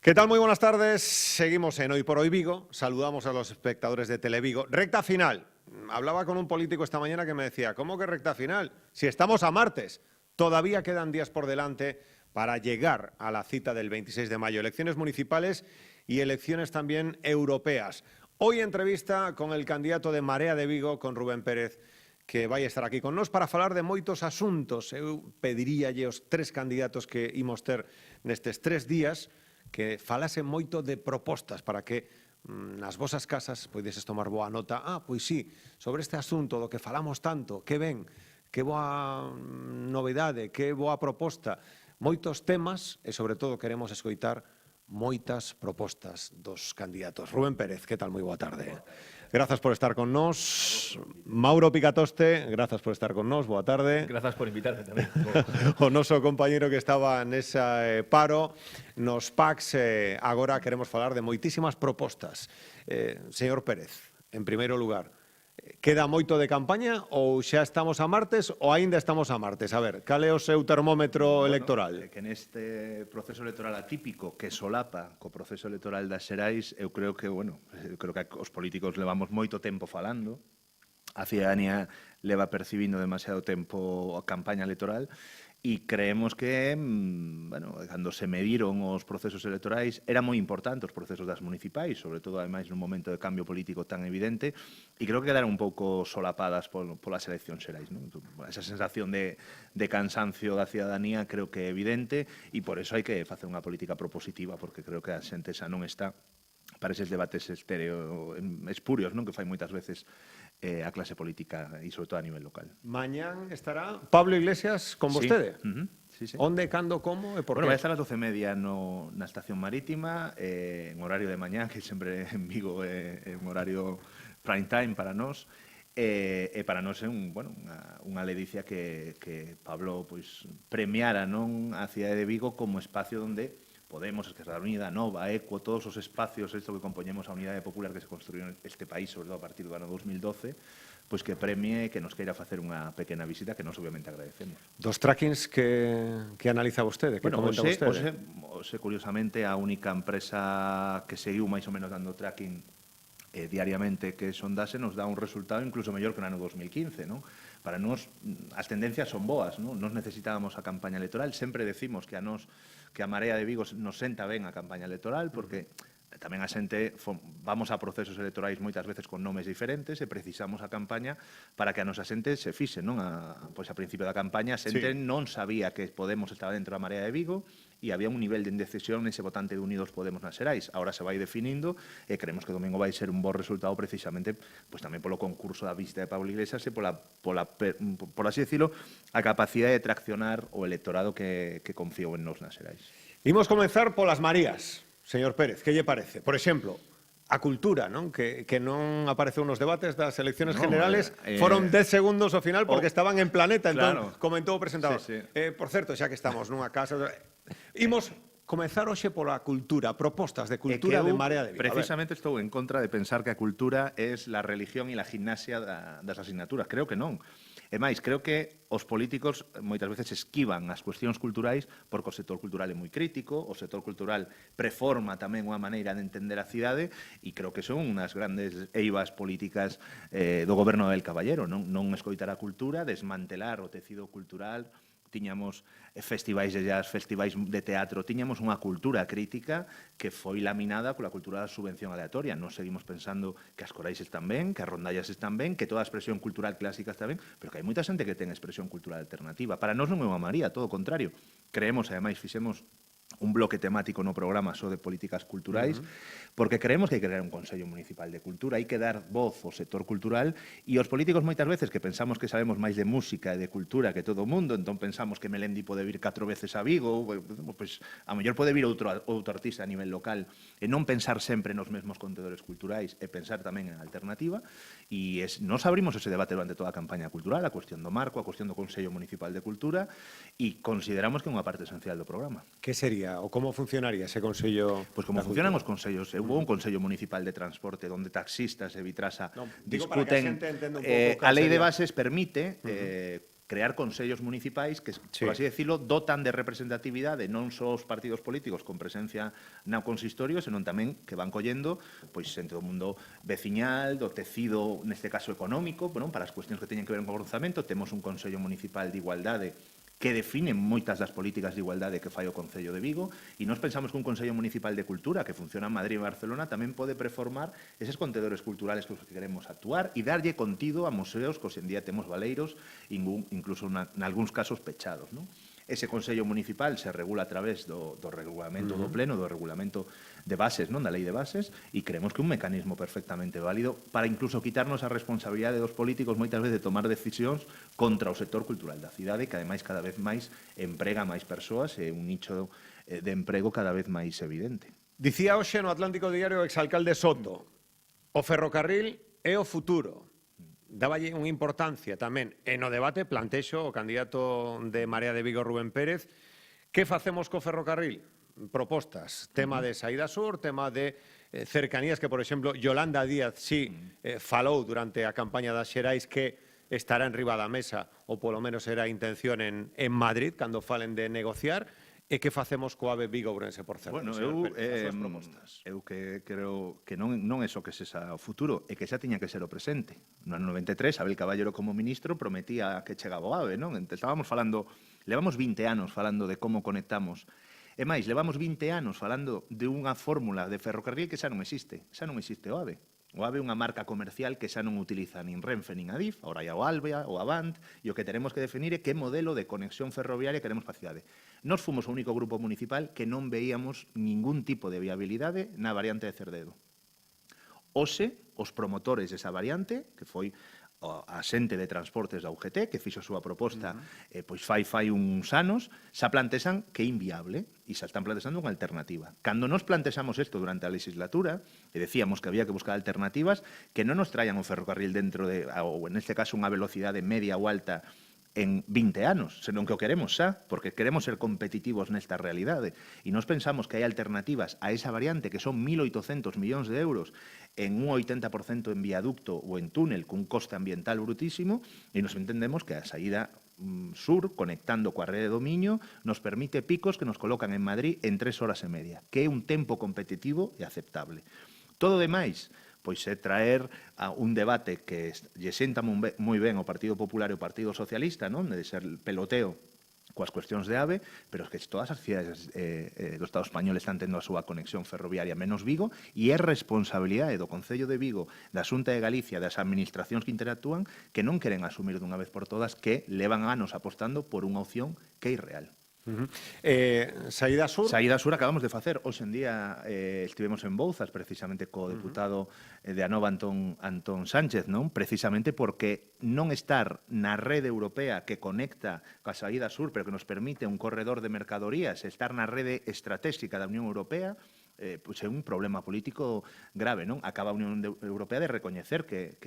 ¿Qué tal? Muy buenas tardes. Seguimos en Hoy por Hoy Vigo. Saludamos a los espectadores de Televigo. Recta final. Hablaba con un político esta mañana que me decía, ¿cómo que recta final? Si estamos a martes, todavía quedan días por delante para llegar a la cita del 26 de mayo. Elecciones municipales y elecciones también europeas. Hoy entrevista con el candidato de Marea de Vigo, con Rubén Pérez, que vai estar aquí con nós para falar de moitos asuntos. Eu pediríalle aos tres candidatos que imos ter nestes 3 días que falasen moito de propostas para que nas vosas casas poideses tomar boa nota. Pois sí, sobre este asunto do que falamos tanto, que ben, que boa novidade, que boa proposta. Moitos temas e, sobre todo, queremos escoitar moitas propostas dos candidatos. Rubén Pérez, que tal? Moi boa tarde. Grazas por estar con nós. Mauro Picatoste, grazas por estar con nós. Boa tarde. Grazas por invitarme tamén. O noso compañeiro que estaba nesa paro nos PACs. Agora queremos falar de moitísimas propostas. Señor Pérez, en primeiro lugar, queda moito de campaña ou xa estamos a martes ou aínda estamos a martes? A ver, cal é o seu termómetro electoral? Que neste proceso electoral atípico que solapa co proceso electoral das Xerais, eu creo que, os políticos levamos moito tempo falando, a cidadanía leva percibindo demasiado tempo a campaña electoral e creemos que, cando se mediron os procesos electorais, era moi importante os procesos das municipais, sobre todo, ademais, nun momento de cambio político tan evidente, e creo que quedaron un pouco solapadas polas eleccións xerais. Esa sensación de cansancio da cidadanía creo que é evidente e por eso hai que facer unha política propositiva, porque creo que a xente xa non está para eses debates espurios, que fai moitas veces a clase política e, sobre todo, a nivel local. Mañán estará Pablo Iglesias con vostede? Sí. Onde, cando, como e por que? Vai estar ás 12:30 na estación marítima, en horario de mañán, que sempre en Vigo é un horario prime time para nós, e para nós é unha ledicia que Pablo premiara a cidade de Vigo como espacio onde Podemos, Esquerda Unida, Nova, ECO, todos os espacios que compoñemos a unidade popular que se construiu neste país, sobre todo a partir do ano 2012, pois que premie, que nos queira facer unha pequena visita, que nos obviamente agradecemos. Dos trackings que analiza vostede, que comenta vostede? Curiosamente, a única empresa que seguiu máis ou menos dando tracking diariamente que Sondase nos dá un resultado incluso mellor que no ano 2015, non? Para nós, as tendencias son boas, non? Nos necesitábamos a campaña electoral, sempre decimos que a Marea de Vigo nos senta ben a campaña electoral, porque tamén a xente vamos a procesos electorais moitas veces con nomes diferentes e precisamos a campaña para que a nosa xente se fixe, non? Pois a principio da campaña a xente non sabía que Podemos estaba dentro da Marea de Vigo e había un nivel de indecisión nese votante de Unidos Podemos nas Xerais. Ahora se vai definindo e creemos que domingo vai ser un bo resultado precisamente tamén polo concurso da vista de Pablo Iglesias e por así decirlo, a capacidade de traccionar o electorado que confiou en nos nas Xerais. Imos comenzar polas Marías. Señor Pérez, que lle parece? Por exemplo, a cultura, non? Que non apareceu nos debates das elecciones generales, foron 10 segundos ao final porque estaban en Planeta, entón comentou o presentador. Por certo, xa que estamos nunha casa... Imos comezar hoxe pola cultura, propostas de cultura de Marea de Vigo. Precisamente estou en contra de pensar que a cultura es la religión e la gimnasia das asignaturas. Creo que non. E máis, creo que os políticos moitas veces esquivan as cuestións culturais porque o sector cultural é moi crítico, o sector cultural preforma tamén unha maneira de entender a cidade e creo que son unhas grandes eivas políticas do goberno del Caballero, non escoitar a cultura, desmantelar o tecido cultural. Tiñamos festivais de jazz, festivais de teatro, tiñamos unha cultura crítica que foi laminada pola cultura da subvención aleatoria. Nos seguimos pensando que as corais están ben, que as rondallas están ben, que toda a expresión cultural clásica está ben, pero que hai moita xente que ten expresión cultural alternativa. Para nós non é unha maría, todo o contrario. Creemos, ademais, fixemos un bloque temático no programa só de políticas culturais, porque creemos que hai que crear un Consello Municipal de Cultura, hai que dar voz ao sector cultural e os políticos moitas veces que pensamos que sabemos máis de música e de cultura que todo o mundo, entón pensamos que Melendi pode vir 4 veces a Vigo, pois a mellor pode vir outro artista a nivel local e non pensar sempre nos mesmos contedores culturais e pensar tamén en alternativa e nos abrimos ese debate durante toda a campaña cultural, a cuestión do marco, a cuestión do Consello Municipal de Cultura e consideramos que é unha parte esencial do programa. Que sería o como funcionaría ese Consello? Pois como funcionan os consellos. Hubo un Consello Municipal de Transporte onde taxistas e Vitrasa discuten. A lei de bases permite crear consellos municipais que, Sí. por así decirlo, dotan de representatividade non só os partidos políticos con presencia no consistorio, senón tamén que van collendo pois entre o mundo veciñal, do tecido, neste caso económico, bueno, para as cuestións que teñen que ver con o orzamento. Temos un Consello Municipal de Igualdade que define moitas das políticas de igualdade que fai o Concello de Vigo, e nós pensamos que un Consello Municipal de Cultura que funciona en Madrid e Barcelona tamén pode preformar eses contedores culturales que queremos actuar e darlle contido a museos que hoxe en día temos baleiros, incluso en algúns casos pechados, non? Ese Consello Municipal se regula a través do regulamento do Pleno, do regulamento de bases, non, da Lei de Bases, e creemos que é un mecanismo perfectamente válido para incluso quitarnos a responsabilidade dos políticos moitas veces de tomar decisións contra o sector cultural da cidade, que ademais cada vez máis emprega máis persoas e un nicho de emprego cada vez máis evidente. Dicía hoxe no Atlántico Diario o exalcalde Soto, o ferrocarril é o futuro. Dáballe unha importancia tamén. E no debate plantexo o candidato de Marea de Vigo, Rubén Pérez, que facemos co ferrocarril? Propostas, tema de saída sur, tema de cercanías, que, por exemplo, Yolanda Díaz falou durante a campaña das Xerais que estará en riba da mesa, ou polo menos era a intención en Madrid, cando falen de negociar. E que facemos co AVE Vigo-Ourense, por certo? Bueno, Pérez, as súas propostas. eu que creo que non é só que sexa o futuro, é que xa tiña que ser o presente. No ano 93, Abel Caballero como ministro prometía que chegaba o AVE, non? Estábamos falando, levamos 20 anos falando de como conectamos. E máis, levamos 20 anos falando de unha fórmula de ferrocarril que xa non existe. Xa non existe o AVE. O AVE é unha marca comercial que xa non utiliza nin Renfe nin Adif, agora hai o Alvia, o Avant, e o que teremos que definir é que modelo de conexión ferroviaria queremos para a cidade. Nós fomos o único grupo municipal que non veíamos ningún tipo de viabilidade na variante de Cerdedo. Hoxe, os promotores desa variante, que foi a xente de transportes da UGT, que fixo a súa proposta pois fai uns anos, xa plantexan que é inviable e xa están plantexando unha alternativa. Cando nos plantexamos isto durante a legislatura, e decíamos que había que buscar alternativas que non nos traían o ferrocarril dentro de, ou en este caso unha velocidade media ou alta en 20 anos, senón que o queremos xa, porque queremos ser competitivos nesta realidade. E nós pensamos que hai alternativas a esa variante que son 1.800 millóns de euros en un 80% en viaducto ou en túnel cun coste ambiental brutísimo, e nos entendemos que a saída sur, conectando coa rede do Miño, nos permite picos que nos colocan en Madrid en 3 horas e media, que é un tempo competitivo e aceptable. Todo demais, pois é traer a un debate que lle senta moi ben ao Partido Popular e ao Partido Socialista, non? De ser peloteo coas cuestións de AVE, pero es que todas as cidades do Estado español están tendo a súa conexión ferroviaria menos Vigo, e é responsabilidade do Concello de Vigo, da Xunta de Galicia, das administracións que interactúan, que non queren asumir dunha vez por todas que levan anos apostando por unha opción que é irreal. Saída sur? Saída sur acabamos de facer. Hoxe en día estivemos en Bouzas precisamente co deputado de Anova, Antón Sánchez, non? Precisamente porque non estar na rede europea que conecta coa saída sur, pero que nos permite un corredor de mercadorías, estar na rede estratégica da Unión Europea, pois é un problema político grave, non? Acaba a Unión Europea de recoñecer que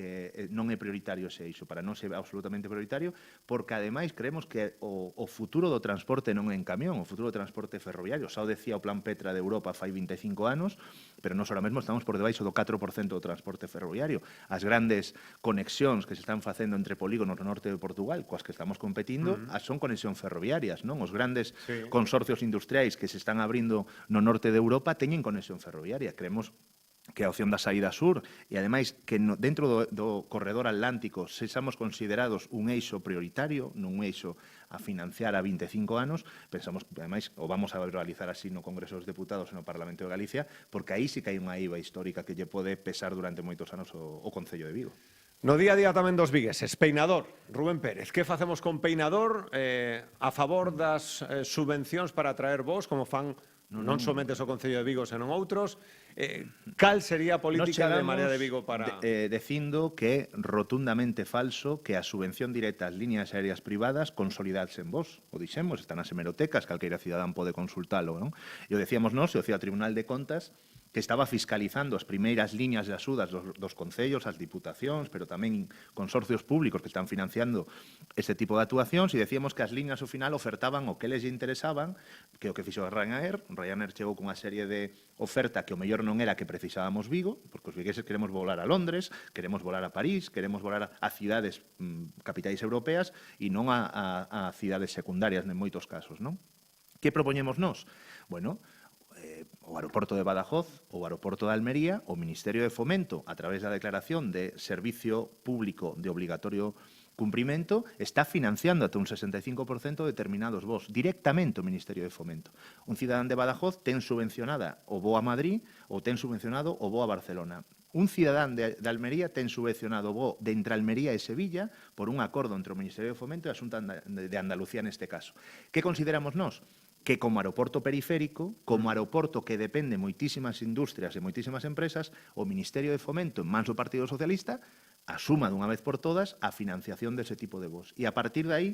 non é prioritario ese eixo, para non ser absolutamente prioritario, porque ademais creemos que o futuro do transporte non é en camión, o futuro do transporte ferroviario. Xa o decía o Plan Petra de Europa fai 25 anos, pero nós ahora mesmo estamos por debaixo do 4% do transporte ferroviario. As grandes conexións que se están facendo entre polígonos no norte de Portugal, coas que estamos competindo, son conexións ferroviarias, non? Os grandes consorcios industriais que se están abrindo no norte de Europa teñen conexión ferroviaria. Creemos que a opción da saída sur e, ademais, que dentro do corredor atlántico sexamos considerados un eixo prioritario, non un eixo a financiar a 25 anos, pensamos que, ademais, o vamos a realizar así no Congreso dos Deputados e no Parlamento de Galicia, porque aí sí que hai unha IVA histórica que lle pode pesar durante moitos anos o Concello de Vigo. No día a día tamén dos vigueses, Peinador, Rubén Pérez, que facemos con Peinador a favor das subvencións para traer vos, como fan non somente o Concello de Vigo, senón outros? Cal sería a política de Marea de Vigo para... Dicindo que é rotundamente falso que a subvención directa ás líneas aéreas privadas consolidarse en vos. O dixemos, están nas hemerotecas, calqueira cidadán pode consultalo, non? E o decíamos nós, e o decía o Tribunal de Contas, que estaba fiscalizando as primeiras liñas de axudas dos concellos, as diputacións, pero tamén consorcios públicos que están financiando este tipo de actuacións, e decíamos que as liñas ao final ofertaban o que les interesaban, que o que fixo Ryanair. Ryanair chegou cunha serie de oferta que o mellor non era que precisábamos Vigo, porque os vigueses queremos volar a Londres, queremos volar a París, queremos volar a cidades capitais europeas e non a cidades secundarias en moitos casos, non? Que propoñemos nós? Bueno, o aeroporto de Badajoz, o aeroporto de Almería, o Ministerio de Fomento, a través da declaración de servicio público de obligatorio cumprimento, está financiando ata un 65% determinados voos, directamente o Ministerio de Fomento. Un cidadán de Badajoz ten subvencionada o voo a Madrid ou ten subvencionado o voo a Barcelona. Un cidadán de Almería ten subvencionado o voo de entre Almería e Sevilla por un acordo entre o Ministerio de Fomento e a Xunta de Andalucía neste caso. Que consideramos nós? Que como aeroporto periférico, como aeroporto que depende moitísimas industrias e moitísimas empresas, o Ministerio de Fomento, en mans do Partido Socialista, asuma dunha vez por todas a financiación dese tipo de voos. E a partir de aí,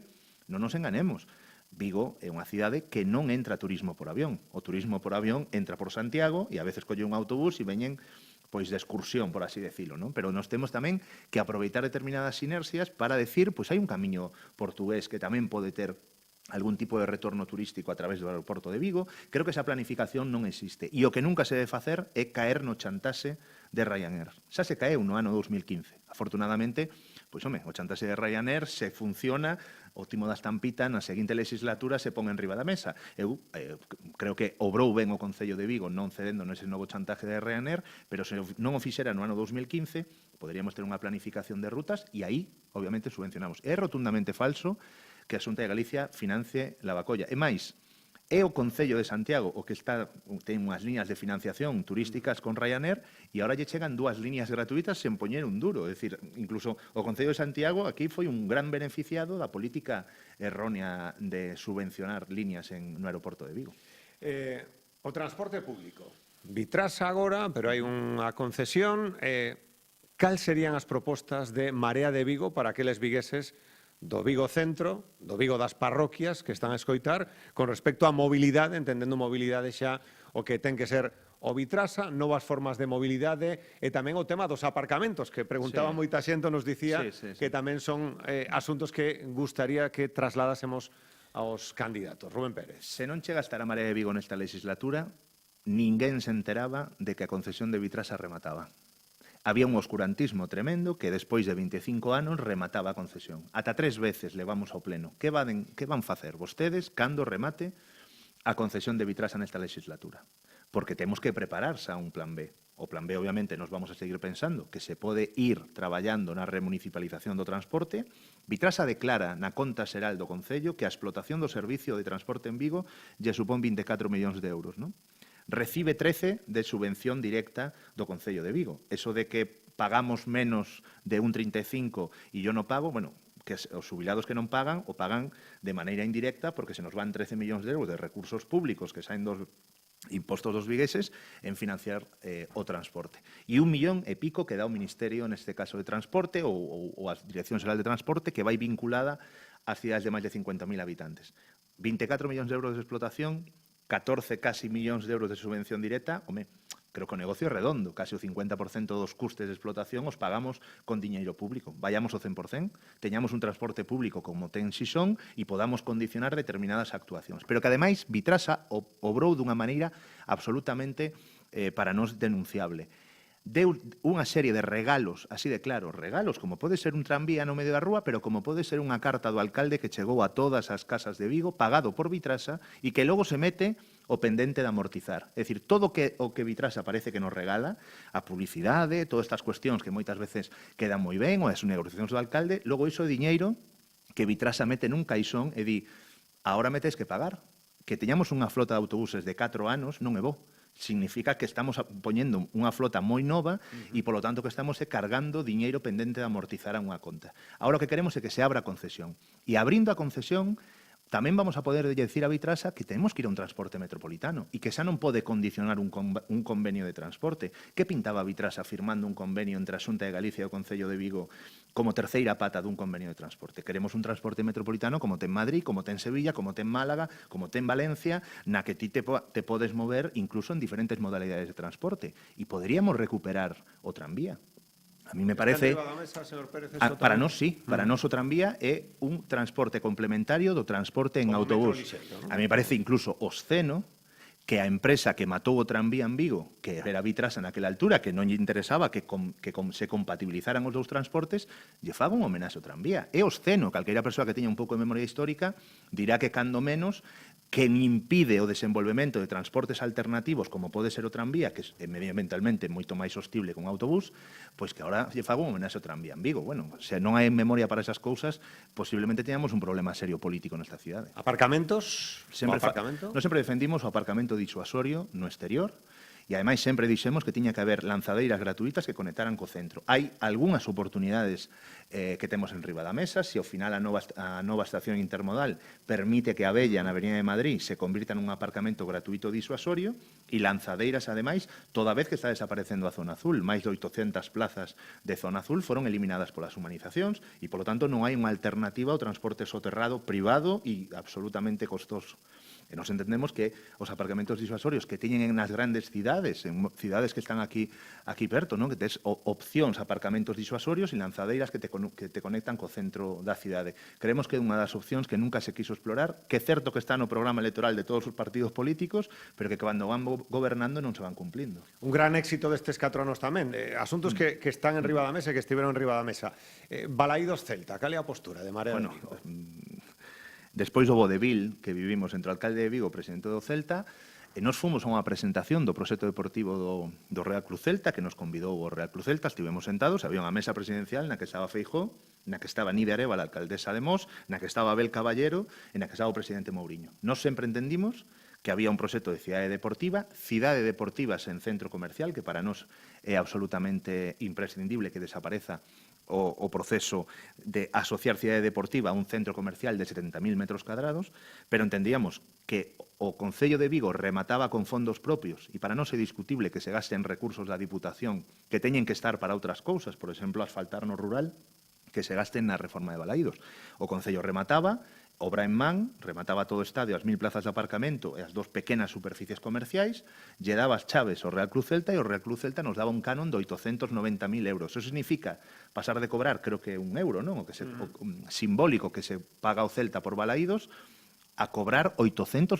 non nos enganemos, Vigo é unha cidade que non entra turismo por avión. O turismo por avión entra por Santiago e a veces colle un autobús e veñen pois de excursión, por así decirlo, non? Pero nos temos tamén que aproveitar determinadas sinerxias para decir, pois hai un camiño portugués que tamén pode ter algún tipo de retorno turístico a través do aeroporto de Vigo. Creo que esa planificación non existe. E o que nunca se debe facer é caer no chantaxe de Ryanair. Xa se caeu no ano 2015. Afortunadamente, pois, home, o chantaxe de Ryanair se funciona, o timo da estampita na seguinte legislatura se pon en riba da mesa. Eu creo que obrou ben o Concello de Vigo non cedendo nese novo chantaje de Ryanair, pero se non o fixera no ano 2015, poderíamos ter unha planificación de rutas e aí, obviamente, subvencionamos. É rotundamente falso que a Xunta de Galicia financie Lavacolla. E máis, é o Concello de Santiago o que ten unhas liñas de financiación turísticas con Ryanair e agora lle chegan 2 liñas gratuitas sen poñer un duro. É dicir, incluso o Concello de Santiago aquí foi un gran beneficiado da política errónea de subvencionar liñas no aeroporto de Vigo. O transporte público. Vitrasa agora, pero hai unha concesión. Cal serían as propostas de Marea de Vigo para aqueles vigueses do Vigo Centro, do Vigo das parroquias que están a escoitar, con respecto á mobilidade, entendendo mobilidade xa o que ten que ser o Vitrasa, novas formas de mobilidade e tamén o tema dos aparcamentos, que preguntaba moita xente, nos dicía que tamén son asuntos que gustaría que trasladásemos aos candidatos. Rubén Pérez. Se non chega a estar a Marea de Vigo nesta legislatura, ninguén se enteraba de que a concesión de Vitrasa remataba. Había un oscurantismo tremendo que despois de 25 anos remataba a concesión. Ata 3 veces levamos ao pleno. Que van facer vostedes cando remate a concesión de Vitrasa nesta legislatura? Porque temos que prepararse a un plan B. O plan B, obviamente, nos vamos a seguir pensando que se pode ir traballando na remunicipalización do transporte. Vitrasa declara na conta xeral do Concello que a explotación do servicio de transporte en Vigo lle supón 24 millóns de euros, non? Recibe 13 de subvención directa do Concello de Vigo. Eso de que pagamos menos de un 35 e yo no pago, bueno, que os xubilados que non pagan, o pagan de maneira indirecta porque se nos van 13 millóns de euros de recursos públicos que saen dos impostos dos vigueses en financiar o transporte. E 1 millón e pico que dá o Ministerio, neste caso de Transporte, ou a Dirección Xeral de Transporte, que vai vinculada ás cidades de máis de 50.000 habitantes. 24 millóns de euros de explotación, 14 casi millóns de euros de subvención directa. Home, creo que o negocio é redondo. Casi o 50% dos custes de explotación os pagamos con diñeiro público. Vayamos ao 100%, teñamos un transporte público como ten Xixón e podamos condicionar determinadas actuacións. Pero que, ademais, Vitrasa obrou dunha maneira absolutamente para nós denunciable. Deu unha serie de regalos, así de claro, regalos como pode ser un tranvía no medio da rúa, pero como pode ser unha carta do alcalde que chegou a todas as casas de Vigo, pagado por Vitrasa, e que logo se mete o pendente de amortizar. É dicir, todo o que Vitrasa parece que nos regala, a publicidade, todas estas cuestións que moitas veces quedan moi ben, ou as negociacións do alcalde, logo iso é diñeiro que Vitrasa mete nun caixón e di, agora me tes que pagar. Que teñamos unha flota de autobuses de 4 anos non é bo. Significa que estamos poñendo unha flota moi nova e, polo tanto, que estamos cargando diñeiro pendente de amortizar a unha conta. Agora o que queremos é que se abra a concesión. E abrindo a concesión, tamén vamos a poder decir a Vitrasa que temos que ir a un transporte metropolitano e que xa non pode condicionar un convenio de transporte. Que pintaba Vitrasa firmando un convenio entre a Xunta de Galicia e o Concello de Vigo como terceira pata dun convenio de transporte? Queremos un transporte metropolitano como ten Madrid, como ten Sevilla, como ten Málaga, como ten Valencia, na que ti te podes mover incluso en diferentes modalidades de transporte. E poderíamos recuperar o tranvía. A mí me parece, para nós sí, para nós o tranvía é un transporte complementario do transporte en autobús. A mí me parece incluso obsceno que a empresa que matou o tranvía en Vigo, que era Vitrasa naquela altura, que non lle interesaba que se compatibilizaran os dous transportes, lle faga un homenaxe ao tranvía. É obsceno, calqueira persoa que teña un pouco de memoria histórica dirá que cando menos que impide o desenvolvemento de transportes alternativos como pode ser o tranvía, que é medioambientalmente moito máis sostible que un autobús, pois que agora lle fago un homenaxe ao tranvía en Vigo. Bueno, se non hai memoria para esas cousas, posiblemente teñamos un problema serio político nesta cidade. Aparcamentos? Nós sempre defendimos o aparcamento disuasorio no exterior, e ademais sempre dixemos que tiña que haber lanzadeiras gratuitas que conectaran co centro. Hai algunhas oportunidades que temos en riba da mesa, se ao final a nova estación intermodal permite que a Bella na Avenida de Madrid se convirta nun aparcamento gratuito disuasorio e lanzadeiras, ademais, toda vez que está desaparecendo a zona azul. Máis de 800 plazas de zona azul foron eliminadas polas humanizacións e, polo tanto, non hai unha alternativa ao transporte soterrado privado e absolutamente costoso. E nos entendemos que os aparcamentos disuasorios que teñen nas grandes cidades, en cidades que están aquí perto, non? Que tes opcións, aparcamentos disuasorios e lanzadeiras que te conectan co centro da cidade. Creemos que é unha das opcións que nunca se quiso explorar, que é certo que está no programa electoral de todos os partidos políticos, pero que cando van gobernando non se van cumplindo. Un gran éxito destes 4 anos tamén. Asuntos que están en riba da mesa e que estiveron en riba da mesa. Balaídos Celta, cal é a postura de Marea de Vigo? Despois do vodevil que vivimos entre o alcalde de Vigo e o presidente do Celta, nos fomos a unha presentación do proxecto deportivo do Real Club Celta, que nos convidou o Real Club Celta, estivemos sentados, había unha mesa presidencial na que estaba Feijóo, na que estaba Nidia Arévalo, a alcaldesa de Mos, na que estaba Abel Caballero e na que estaba o presidente Mouriño. Nós sempre entendimos que había un proxecto de cidade deportiva sen centro comercial, que para nós é absolutamente imprescindible que desapareza o proceso de asociar cidade deportiva a un centro comercial de 70.000 metros cadrados, pero entendíamos que o Concello de Vigo remataba con fondos propios e para nós é discutible que se gasten recursos da Diputación que teñen que estar para outras cousas, por exemplo, asfaltar no rural, que se gasten na reforma de Balaídos. O Concello remataba, obra en man, remataba todo o estadio, as 1.000 plazas de aparcamento e as 2 pequenas superficies comerciais, lle daba as chaves ao Real Club Celta e o Real Club Celta nos daba un canon de 890.000 euros. Eso significa pasar de cobrar, creo que €1, non? O que simbólico que se paga ao Celta por Balaídos, a cobrar 890.000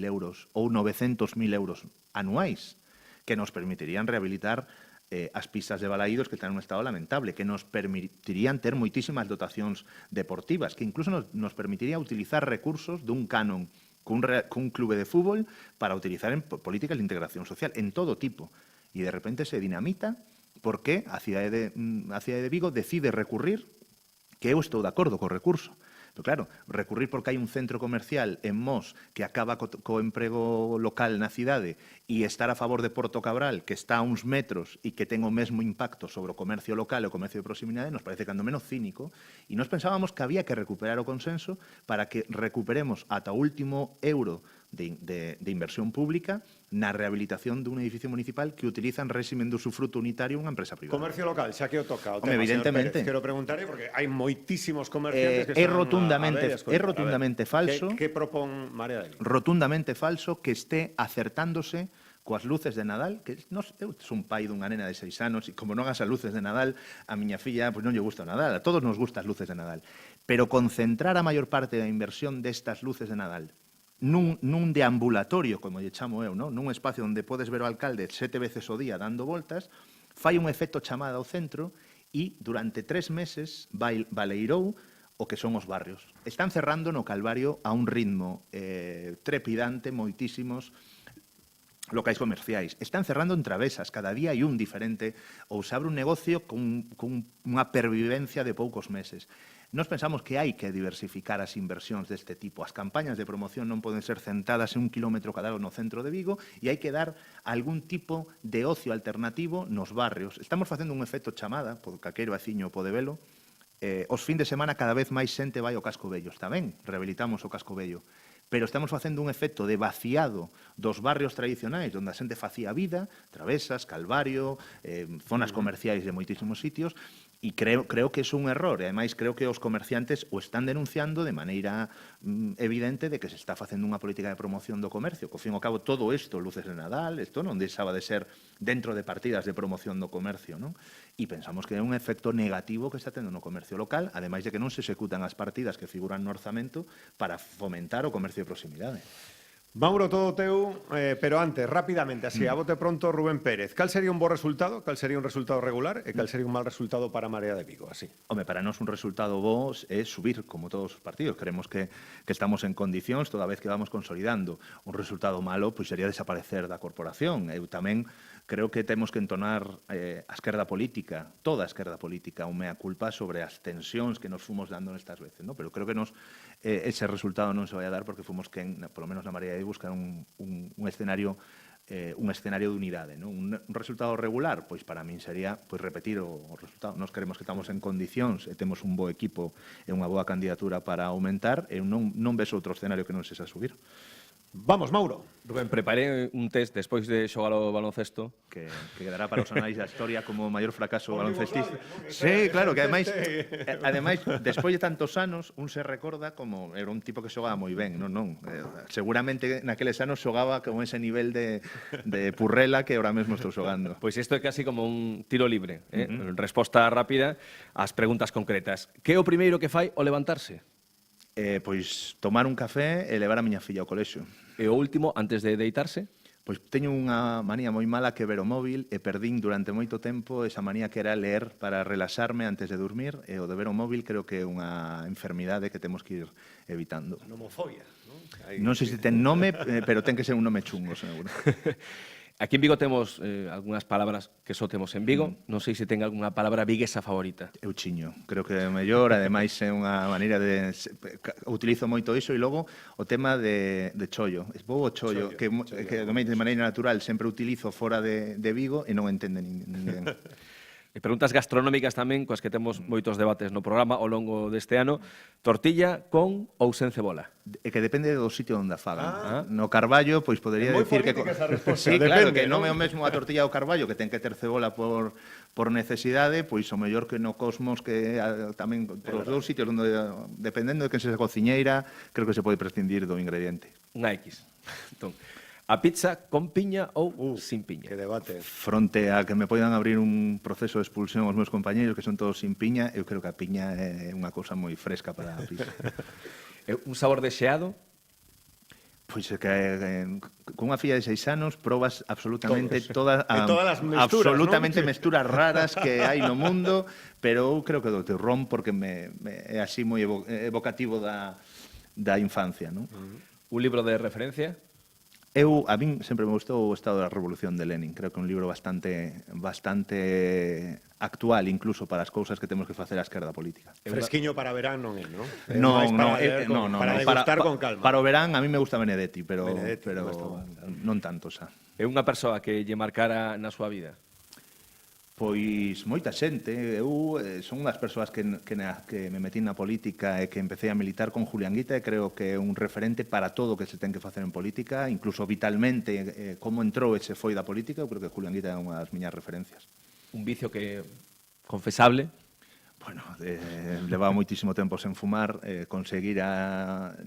euros ou 900.000 euros anuais, que nos permitirían rehabilitar as pistas de Balaídos que están en un estado lamentable, que nos permitirían ter moitísimas dotacións deportivas, que incluso nos permitiría utilizar recursos dun canon cun clube de fútbol para utilizar en políticas de integración social, en todo tipo. E de repente se dinamita porque a cidade de Vigo decide recurrir, que eu estou de acordo co recurso, pero claro, recurrir porque hai un centro comercial en Mos que acaba co emprego local na cidade e estar a favor de Porto Cabral, que está a uns metros e que ten o mesmo impacto sobre o comercio local e o comercio de proximidade, nos parece cando menos cínico, e nos pensábamos que había que recuperar o consenso para que recuperemos ata o último euro de inversión pública na rehabilitación dun edificio municipal que utiliza en réximen de usufruto unitario unha empresa privada. Comercio local, xa que o toca o tema, evidentemente. Quero preguntarle, porque hai moitísimos comerciantes que é rotundamente falso. Que propón Marea de Vigo? Rotundamente falso que esté acertándose coas luces de Nadal, que eu son pai dunha nena de 6 anos e como non as luces de Nadal, a miña filla pois non lle gusta o Nadal, a todos nos gustan as luces de Nadal, pero concentrar a maior parte da inversión destas luces de Nadal nun deambulatorio, como lle chamo eu, nun espacio onde podes ver o alcalde 7 veces ao día dando voltas, fai un efecto chamada ao centro e durante 3 meses baleirou o que son os barrios. Están cerrando no Calvario a un ritmo trepidante moitísimos locais comerciais. Están cerrando en travesas, cada día hai un diferente, ou se abre un negocio con unha pervivencia de poucos meses. Nós pensamos que hai que diversificar as inversións deste tipo. As campañas de promoción non poden ser centradas en 1 kilómetro cadrado no centro de Vigo e hai que dar algún tipo de ocio alternativo nos barrios. Estamos facendo un efecto chamada, por calqueiro veciño pode velo, os fin de semana cada vez máis xente vai ao Casco Vello. Está ben, rehabilitamos o Casco Vello. Pero estamos facendo un efecto de vaciado dos barrios tradicionais onde a xente facía vida, Travesas, Calvario, zonas comerciais de moitísimos sitios, e creo que é un error. E, ademais, creo que os comerciantes o están denunciando de maneira evidente de que se está facendo unha política de promoción do comercio. Co fin ao cabo, todo isto, luces de Nadal, isto non deixaba de ser dentro de partidas de promoción do comercio, non? E pensamos que é un efecto negativo que está tendo no comercio local, ademais de que non se executan as partidas que figuran no orzamento para fomentar o comercio de proximidade. Mauro, todo teu, pero antes, rapidamente, así, a bote pronto, Rubén Pérez. Cal sería un bo resultado, cal sería un resultado regular e cal sería un mal resultado para a Marea de Vigo, así? Home, para nós un resultado bo é subir, como todos os partidos. Creemos que estamos en condicións toda vez que vamos consolidando. Un resultado malo pois sería desaparecer da corporación. Eu tamén creo que temos que entonar a esquerda política, toda a esquerda política, un mea culpa sobre as tensións que nos fomos dando nestas veces, ¿no? Pero creo que ese resultado non se vai a dar porque fomos quen, polo menos na Marea de buscar un escenario de unidade, ¿no? Un resultado regular, pois para min sería pois repetir o resultado. Nós queremos que estamos en condicións e temos un bo equipo e unha boa candidatura para aumentar e non ves outro escenario que non sexa subir. Vamos, Mauro. Rubén, preparé un test despois de xogar o baloncesto. Que quedará para os anais da historia como o maior fracaso baloncestista. Sí, claro, que ademais, despois de tantos anos, un se recorda como era un tipo que xogaba moi ben, non. Seguramente naqueles anos xogaba con ese nivel de purrela que ahora mesmo estou xogando. Pois isto é casi como un tiro libre, resposta rápida ás preguntas concretas. Que é o primeiro que fai ao levantarse? Pois tomar un café e levar a miña filla ao colexio. E o último, antes de deitarse? Pois teño unha manía moi mala que ver o móvil e perdín durante moito tempo esa manía que era ler para relaxarme antes de dormir e o de ver o móvil creo que é unha enfermidade que temos que ir evitando. Nomofobia, non? Non sei se ten nome, pero ten que ser un nome chungo, seguro. Aquí en Vigo temos algunhas palabras que só temos en Vigo. Non sei se ten algunha palabra viguesa favorita. Eu chiño. Creo que é mellor, ademais é unha maneira de... Utilizo moito iso e logo o tema de chollo. Vou o chollo, que de maneira natural sempre utilizo fora de Vigo e non entende ninguén. E preguntas gastronómicas tamén, coas que temos moitos debates no programa ao longo deste ano. Tortilla con ou sen cebola? É que depende do sitio onde a fagan. No Carballo, pois podería dicir que... esa resposta. Sí, claro, que non é o mesmo a tortilla do Carballo, que ten que ter cebola por necesidade, pois o mellor que no Cosmos, que tamén por os dous sitios onde, dependendo de quen sexa cociñeira, creo que se pode prescindir do ingrediente. Unha X. Entón, a pizza con piña ou sin piña? Que debate. Fronte a que me poidan abrir un proceso de expulsión aos meus compañeros que son todos sin piña, eu creo que a piña é unha cousa moi fresca para a pizza. Un sabor desexado? Pois é que con unha filla de 6 anos probas absolutamente todas as mesturas, absolutamente ¿no? mesturas raras que hai no mundo, pero eu creo que do terrón porque é así moi evocativo da infancia, non? Un libro de referencia? A min sempre me gustou o Estado da Revolución de Lenin. Creo que é un libro bastante actual, incluso para as cousas que temos que facer a esquerda política. Fresquiño para verán non é, non? Non. Para degustar con calma. Para o verán, a mí me gusta Benedetti, pero non tanto xa. É unha persoa que lle marcara na súa vida? Pois moita xente. Eu son unhas persoas que me metín na política e que empecé a militar con Julián Guita e creo que é un referente para todo o que se ten que facer en política, incluso vitalmente como entrou e se foi da política. Eu creo que Julián Guita é unha das miñas referencias. Un vicio que confesable? Bueno, levaba moitísimo tempo sen fumar, conseguir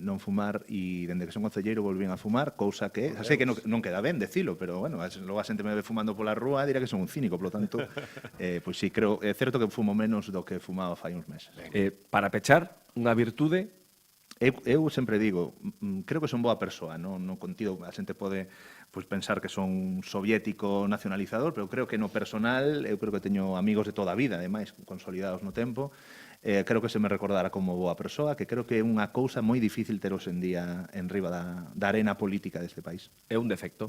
non fumar e dende que son concelleiro volvín a fumar, cousa que sei que non queda ben decilo, pero bueno, logo a xente me ve fumando pola rúa dirá que son un cínico, polo tanto, pois sí, creo, é certo que fumo menos do que fumaba fai uns meses. Para pechar, unha virtude? Eu sempre digo, creo que son boa persoa, non contido, a xente pode pensar que son un soviético nacionalizador, pero creo que no personal, eu creo que teño amigos de toda a vida, ademais, consolidados no tempo, creo que se me recordará como boa persoa, que creo que é unha cousa moi difícil ter hoxe en día en riba da arena política deste país. É un defecto?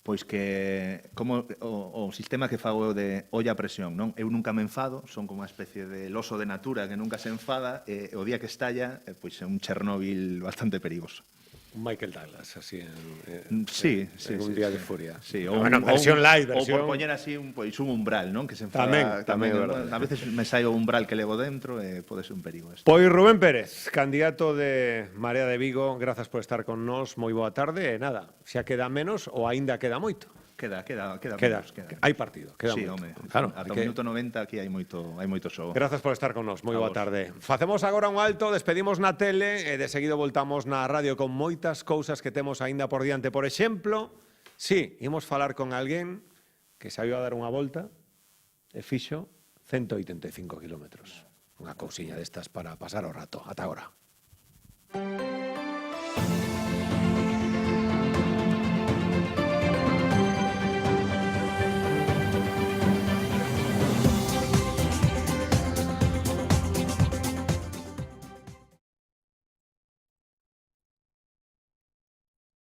Pois que como o sistema que fago de olla a presión, non? Eu nunca me enfado, son como unha especie de loso de natura que nunca se enfada, e o día que estalla, pois é un Chernóbil bastante perigoso. Un Michael Douglas, así en Sí, un día de furia. Sí, Bueno, versión light, O versión... por poñer así un umbral, non? Que se enfada Tamén é verdade. A veces me sai o umbral que levo dentro e pode ser un perigo esto. Pois Rubén Pérez, candidato de Marea de Vigo, grazas por estar con nós, moi boa tarde, e nada, xa queda menos ou aínda queda moito? Queda menos, queda. Hai partido, queda Sí, moito. home, Claro, ata o hai que- minuto 90 aquí hai moito xogo. Grazas por estar con nós, moi A boa vos. tarde. Facemos agora un alto, despedimos na tele e de seguido voltamos na radio con moitas cousas que temos aínda por diante. Por exemplo, sí, imos falar con alguén que saiu a dar unha volta e fixo 185 kilómetros. Unha cousiña destas para pasar o rato. Ata agora.